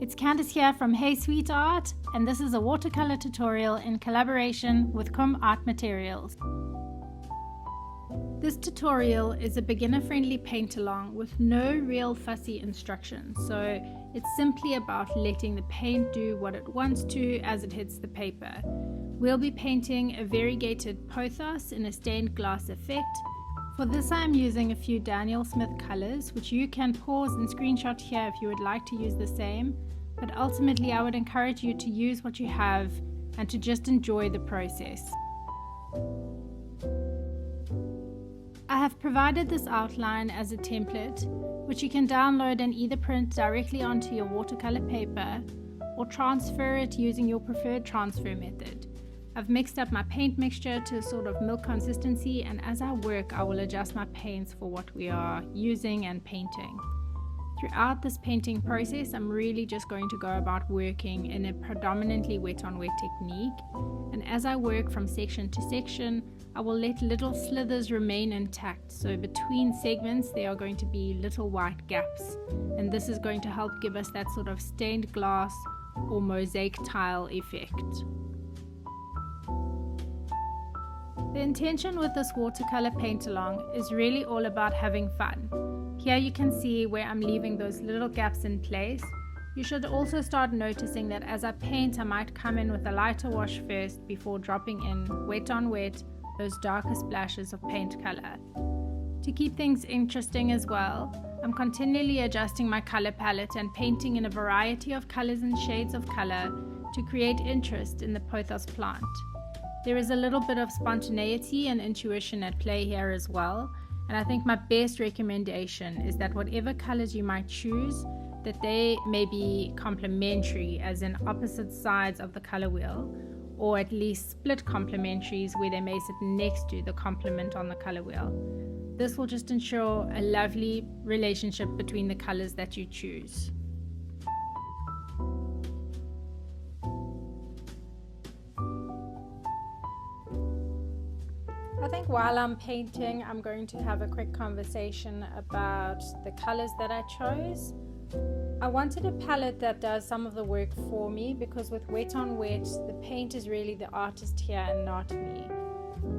It's Candice here from Hey Sweet Art, and this is a watercolor tutorial in collaboration with KUM Art Materials. This tutorial is a beginner-friendly paint-along with no real fussy instructions, so it's simply about letting the paint do what it wants to as it hits the paper. We'll be painting a variegated pothos in a stained glass effect. For this I am using a few Daniel Smith colors, which you can pause and screenshot here if you would like to use the same, but ultimately I would encourage you to use what you have and to just enjoy the process. I have provided this outline as a template, which you can download and either print directly onto your watercolor paper or transfer it using your preferred transfer method. I've mixed up my paint mixture to a sort of milk consistency, and as I work I will adjust my paints for what we are using and painting. Throughout this painting process I'm really just going to go about working in a predominantly wet on wet technique, and as I work from section to section I will let little slithers remain intact, so between segments there are going to be little white gaps, and this is going to help give us that sort of stained glass or mosaic tile effect. The intention with this watercolor paint along is really all about having fun. Here you can see where I'm leaving those little gaps in place. You should also start noticing that as I paint I might come in with a lighter wash first before dropping in wet on wet those darker splashes of paint color. To keep things interesting as well, I'm continually adjusting my color palette and painting in a variety of colors and shades of color to create interest in the pothos plant. There is a little bit of spontaneity and intuition at play here as well, and I think my best recommendation is that whatever colors you might choose, that they may be complementary, as in opposite sides of the color wheel, or at least split complementaries where they may sit next to the complement on the color wheel. This will just ensure a lovely relationship between the colors that you choose. I think while I'm painting, I'm going to have a quick conversation about the colors that I chose. I wanted a palette that does some of the work for me, because with wet on wet, the paint is really the artist here and not me.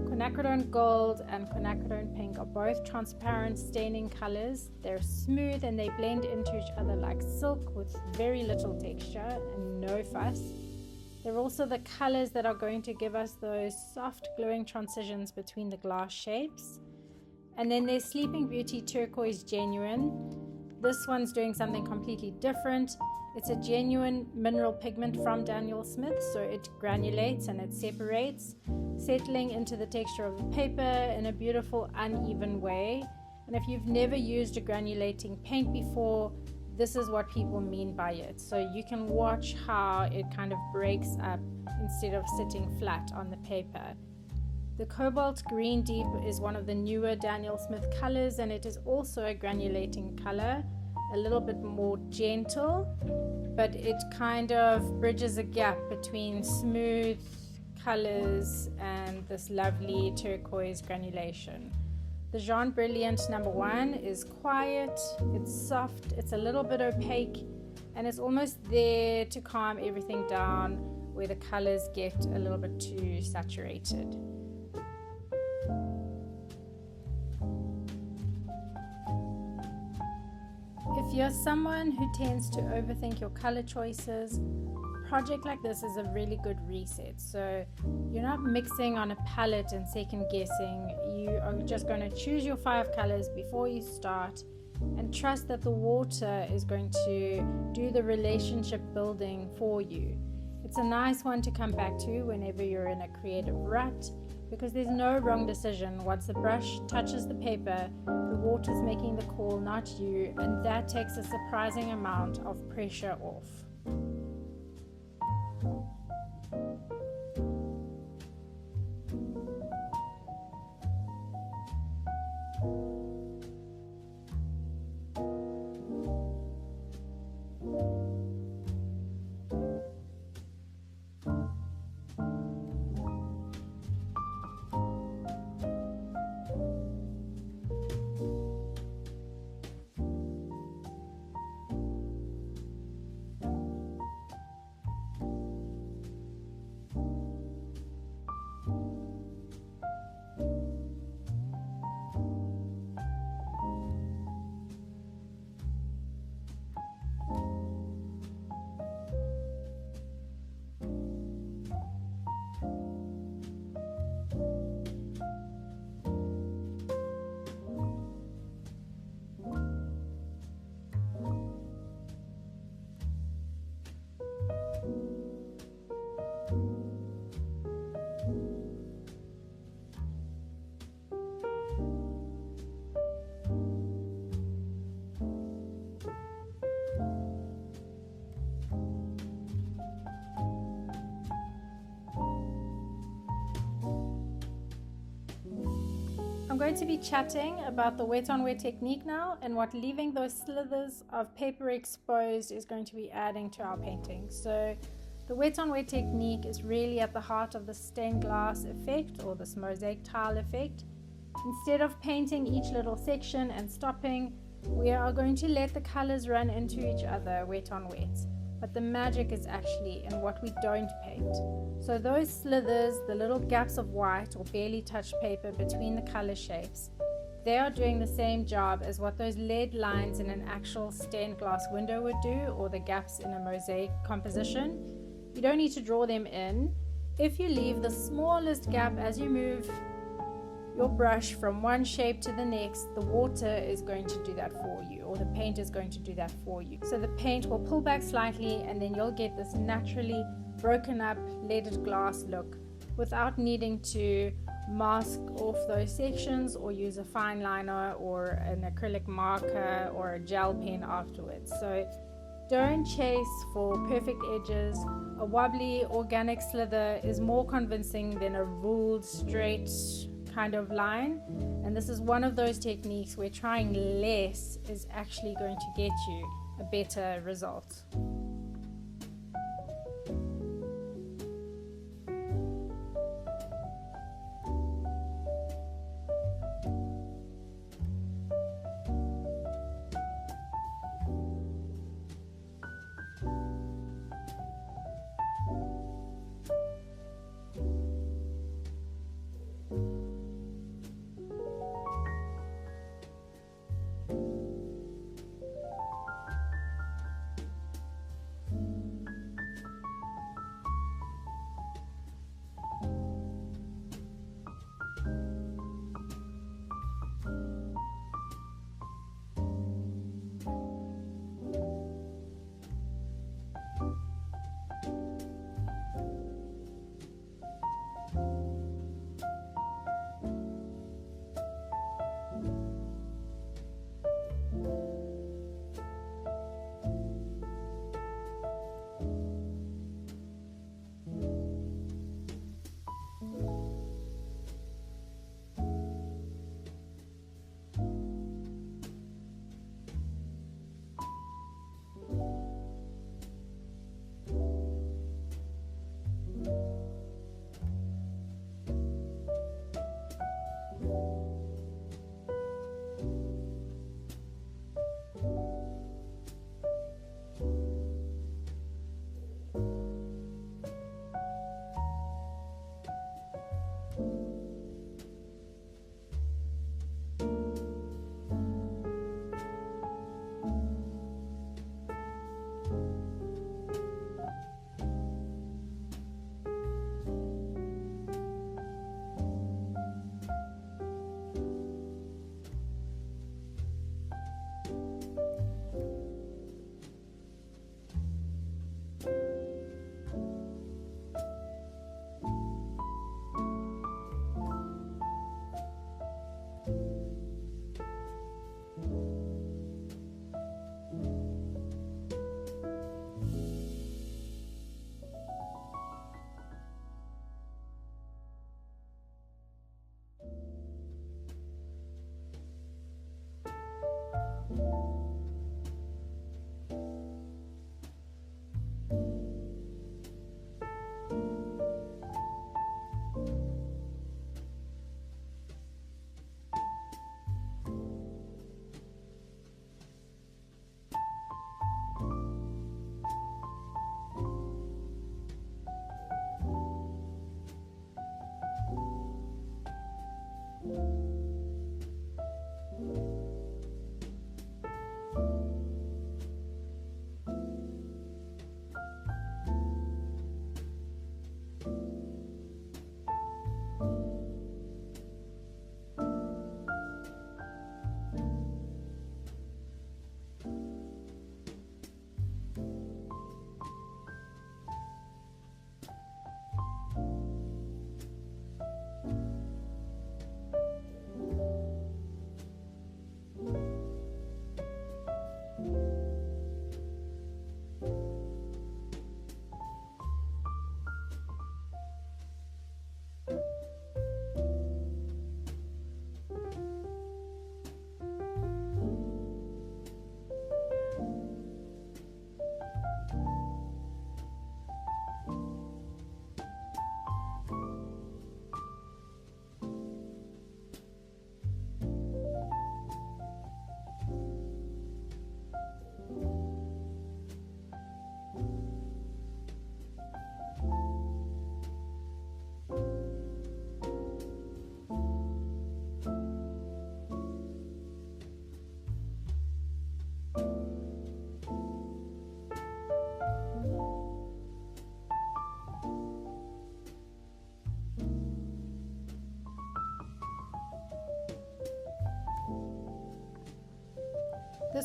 Quinacridone Gold and Quinacridone Pink are both transparent staining colors. They're smooth and they blend into each other like silk with very little texture and no fuss. They're also the colors that are going to give us those soft glowing transitions between the glass shapes. And then there's Sleeping Beauty Turquoise Genuine. This one's doing something completely different. It's a genuine mineral pigment from Daniel Smith, so it granulates and it separates, settling into the texture of the paper in a beautiful uneven way. And if you've never used a granulating paint before, this is what people mean by it. So you can watch how it kind of breaks up instead of sitting flat on the paper. The Cobalt Green Deep is one of the newer Daniel Smith colors, and it is also a granulating color, a little bit more gentle, but it kind of bridges a gap between smooth colors and this lovely turquoise granulation. The Jaune Brillant No. 1 is quiet, it's soft, it's a little bit opaque, and it's almost there to calm everything down where the colors get a little bit too saturated. If you're someone who tends to overthink your color choices, a project like this is a really good reset. So you're not mixing on a palette and second guessing. You are just going to choose your 5 colors before you start and trust that the water is going to do the relationship building for you. It's a nice one to come back to whenever you're in a creative rut, because there's no wrong decision. Once the brush touches the paper, the water's making the call, not you, and that takes a surprising amount of pressure off. going to be chatting about the wet on wet technique now and what leaving those slithers of paper exposed is going to be adding to our painting. So the wet on wet technique is really at the heart of the stained glass effect, or this mosaic tile effect. Instead of painting each little section and stopping, we are going to let the colors run into each other wet on wet. But the magic is actually in what we don't paint. So those slithers, the little gaps of white or barely touched paper between the color shapes, they are doing the same job as what those lead lines in an actual stained glass window would do, or the gaps in a mosaic composition. You don't need to draw them in. If you leave the smallest gap as you move your brush from one shape to the next, the water is going to do that for you, or the paint is going to do that for you. So the paint will pull back slightly, and then you'll get this naturally broken up leaded glass look without needing to mask off those sections or use a fine liner or an acrylic marker or a gel pen afterwards. So don't chase for perfect edges. A wobbly organic slither is more convincing than a ruled straight kind of line, and this is one of those techniques where trying less is actually going to get you a better result.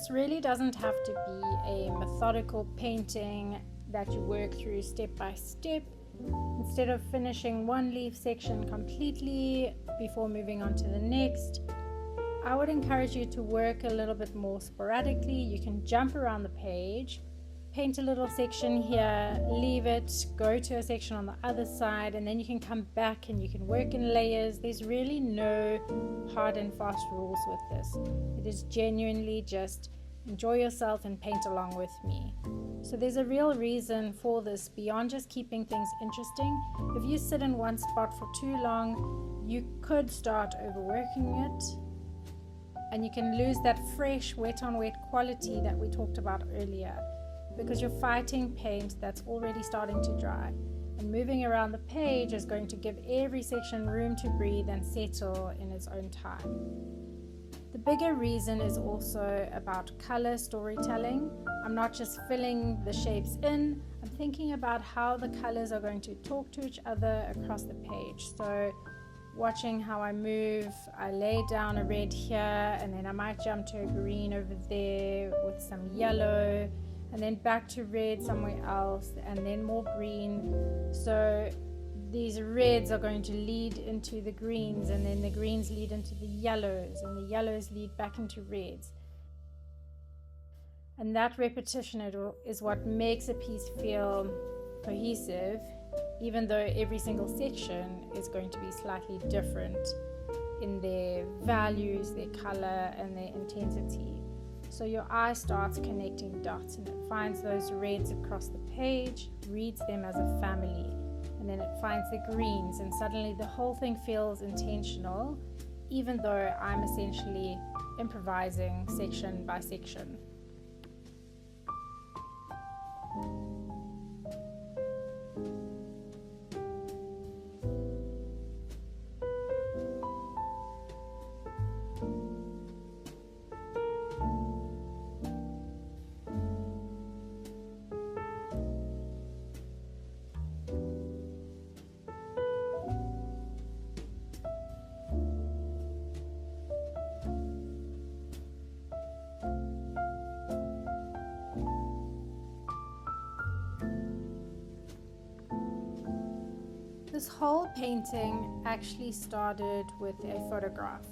This really doesn't have to be a methodical painting that you work through step by step. Instead of finishing one leaf section completely before moving on to the next, I would encourage you to work a little bit more sporadically. You can jump around the page, paint a little section here, leave it, go to a section on the other side, and then you can come back and you can work in layers. There's really no hard and fast rules with this. It is genuinely just enjoy yourself and paint along with me. So there's a real reason for this beyond just keeping things interesting. If you sit in one spot for too long, you could start overworking it, and you can lose that fresh wet on wet quality that we talked about earlier, because you're fighting paint that's already starting to dry, and moving around the page is going to give every section room to breathe and settle in its own time. The bigger reason is also about color storytelling. I'm not just filling the shapes in, I'm thinking about how the colors are going to talk to each other across the page. So watching how I move, I lay down a red here, and then I might jump to a green over there with some yellow, and then back to red somewhere else, and then more green. So these reds are going to lead into the greens, and then the greens lead into the yellows, and the yellows lead back into reds. And that repetition is what makes a piece feel cohesive, even though every single section is going to be slightly different in their values, their color, and their intensity. So your eye starts connecting dots, and it finds those reds across the page, reads them as a family, and then it finds the greens, and suddenly the whole thing feels intentional, even though I'm essentially improvising section by section. This whole painting actually started with a photograph.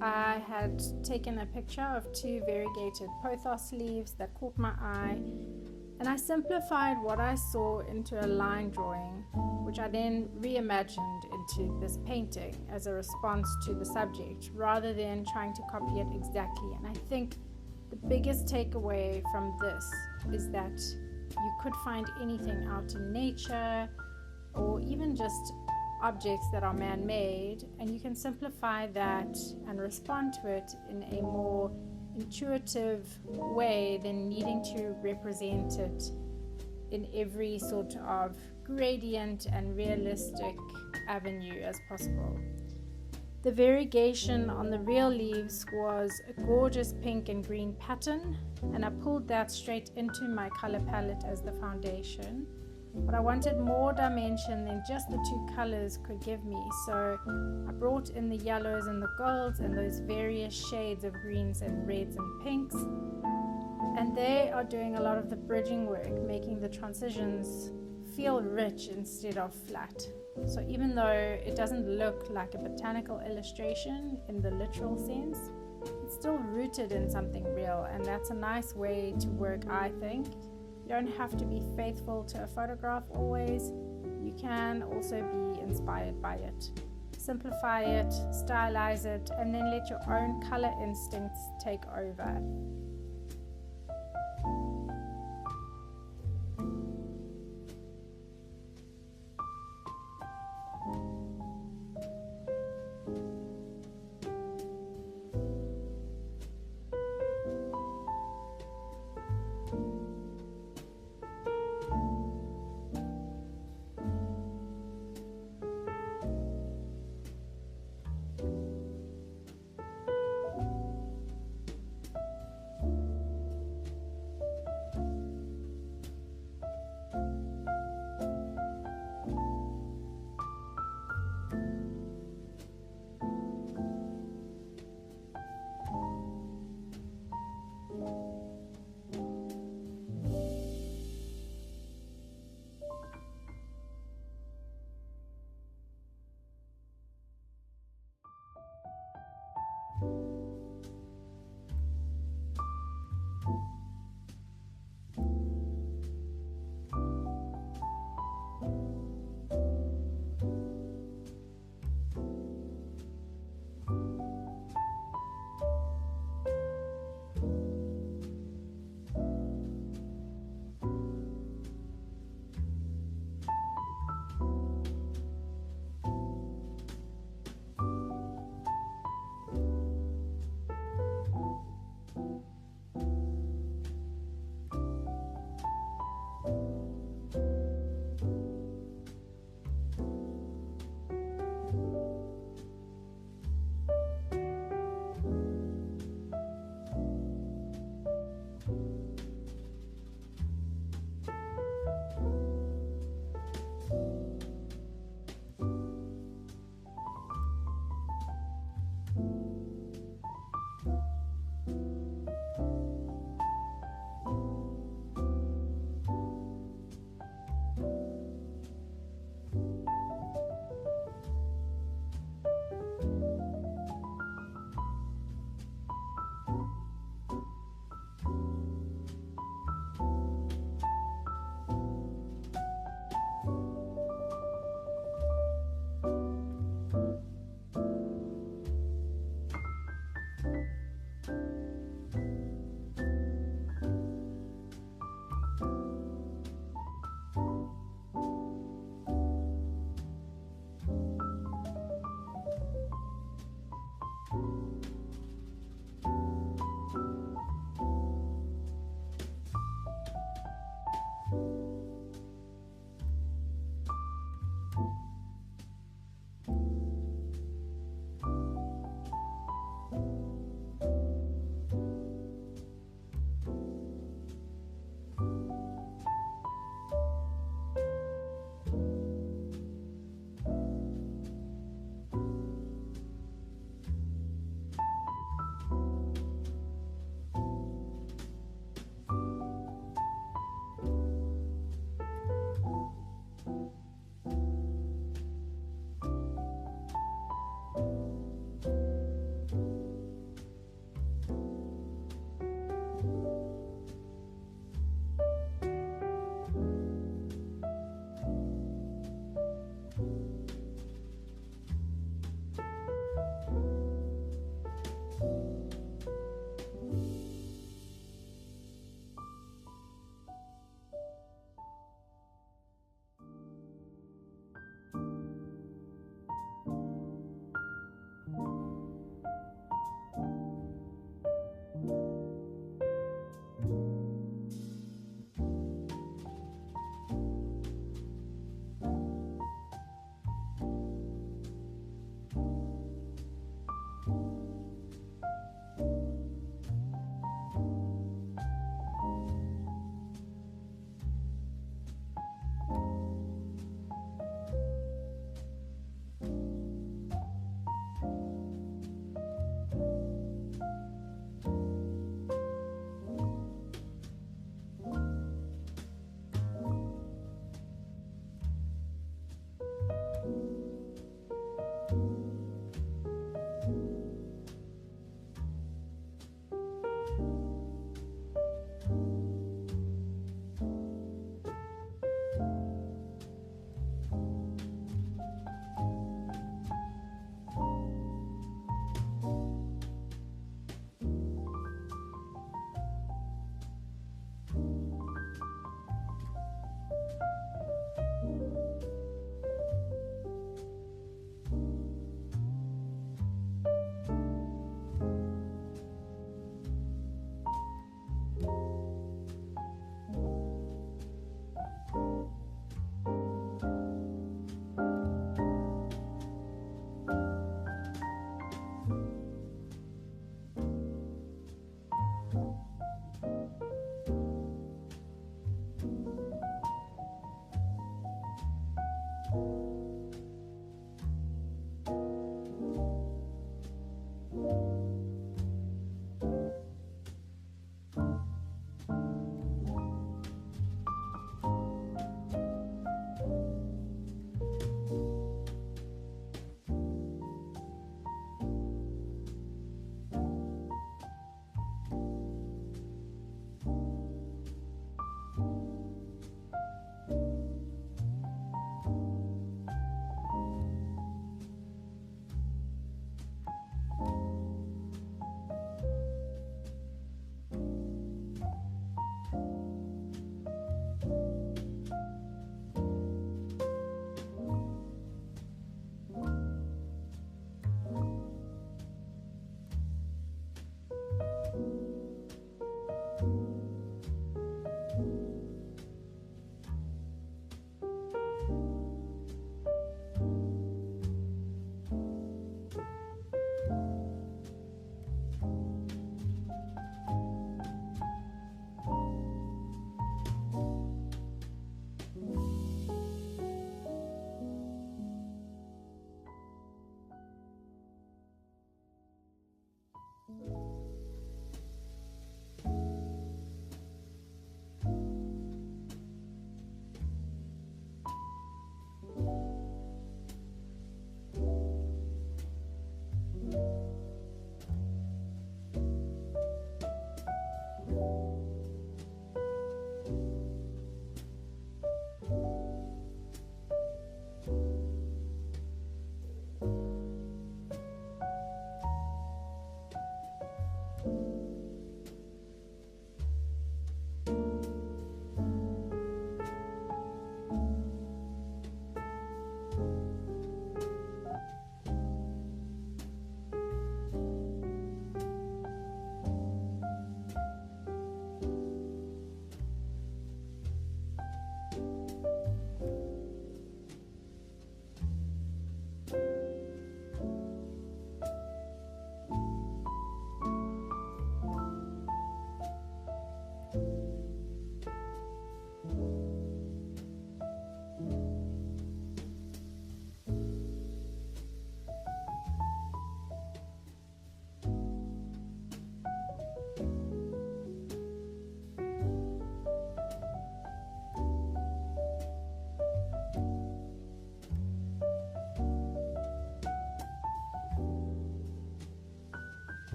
I had taken a picture of two variegated pothos leaves that caught my eye, and I simplified what I saw into a line drawing, which I then reimagined into this painting as a response to the subject, rather than trying to copy it exactly. And I think the biggest takeaway from this is that you could find anything out in nature, or even just objects that are man-made, and you can simplify that and respond to it in a more intuitive way than needing to represent it in every sort of gradient and realistic avenue as possible. The variegation on the real leaves was a gorgeous pink and green pattern, and I pulled that straight into my color palette as the foundation. But I wanted more dimension than just the two colors could give me, so I brought in the yellows and the golds and those various shades of greens and reds and pinks, and they are doing a lot of the bridging work, making the transitions feel rich instead of flat. So even though it doesn't look like a botanical illustration in the literal sense, it's still rooted in something real, and that's a nice way to work, I think. You don't have to be faithful to a photograph always. You can also be inspired by it. Simplify it, stylize it, and then let your own color instincts take over.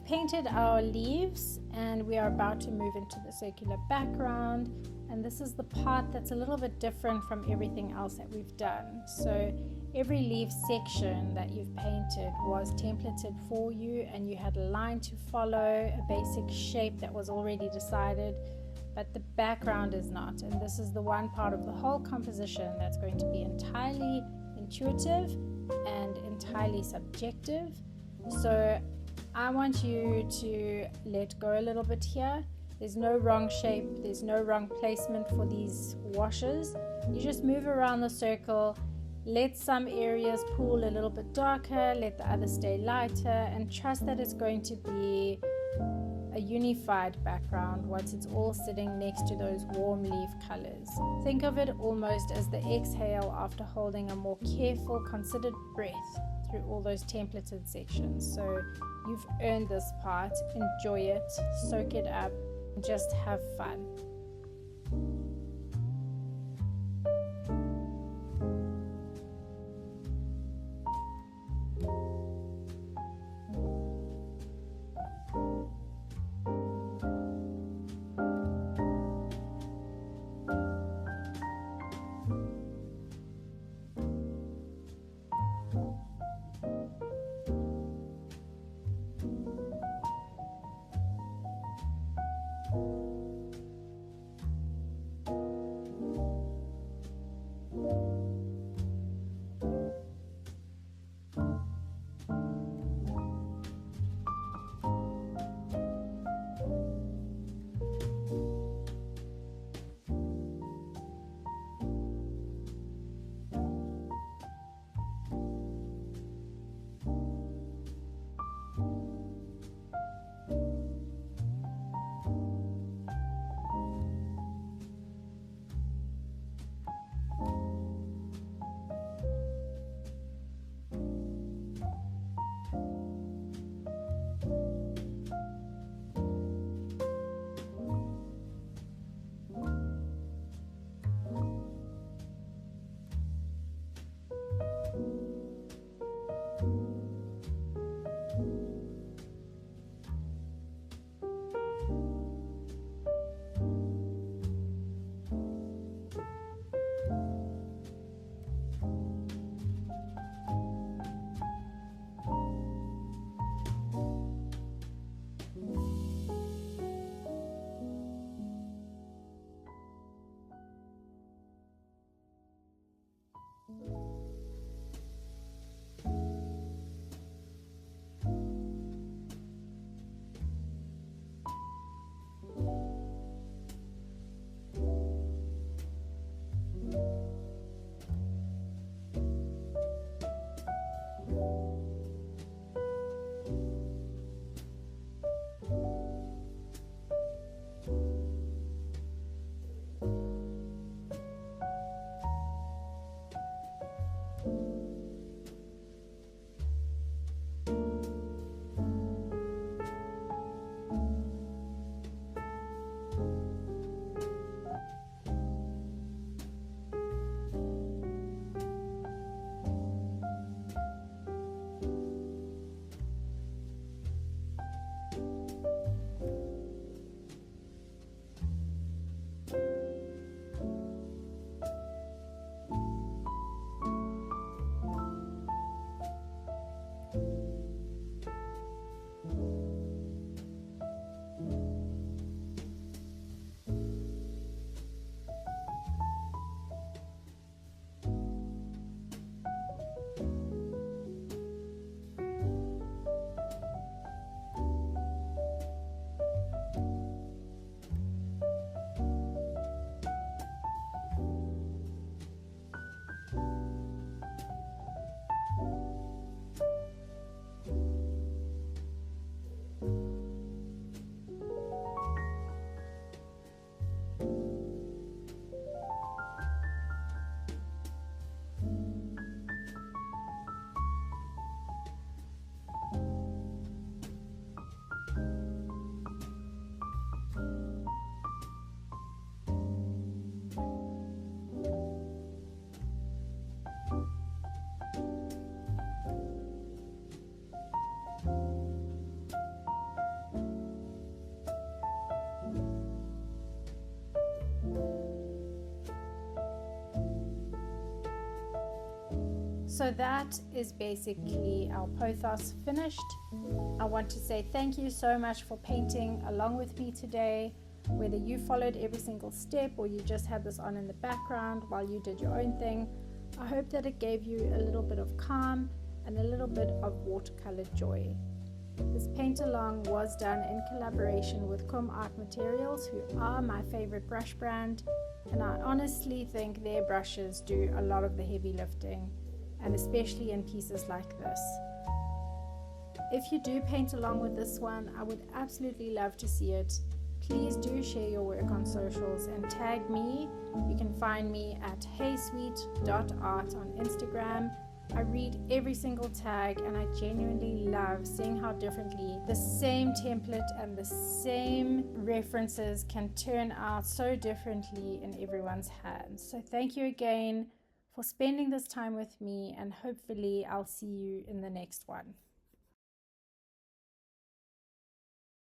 painted our leaves and we are about to move into the circular background, and this is the part that's a little bit different from everything else that we've done. So every leaf section that you've painted was templated for you, and you had a line to follow, a basic shape that was already decided, but the background is not. And this is the one part of the whole composition that's going to be entirely intuitive and entirely subjective. So I want you to let go a little bit here. There's no wrong shape, there's no wrong placement for these washes. You just move around the circle, let some areas pool a little bit darker, let the others stay lighter, and trust that it's going to be a unified background once it's all sitting next to those warm leaf colors. Think of it almost as the exhale after holding a more careful, considered breath through all those templated sections. So you've earned this part. Enjoy it, soak it up, and just have fun. So that is basically our pothos finished. I want to say thank you so much for painting along with me today. Whether you followed every single step or you just had this on in the background while you did your own thing, I hope that it gave you a little bit of calm and a little bit of watercolor joy. This paint along was done in collaboration with KUM Art Materials, who are my favorite brush brand, and I honestly think their brushes do a lot of the heavy lifting, and especially in pieces like this. If you do paint along with this one, I would absolutely love to see it. Please do share your work on socials and tag me. You can find me at heysweet.art on Instagram. I read every single tag and I genuinely love seeing how differently the same template and the same references can turn out so differently in everyone's hands. So thank you again for spending this time with me, and hopefully I'll see you in the next one.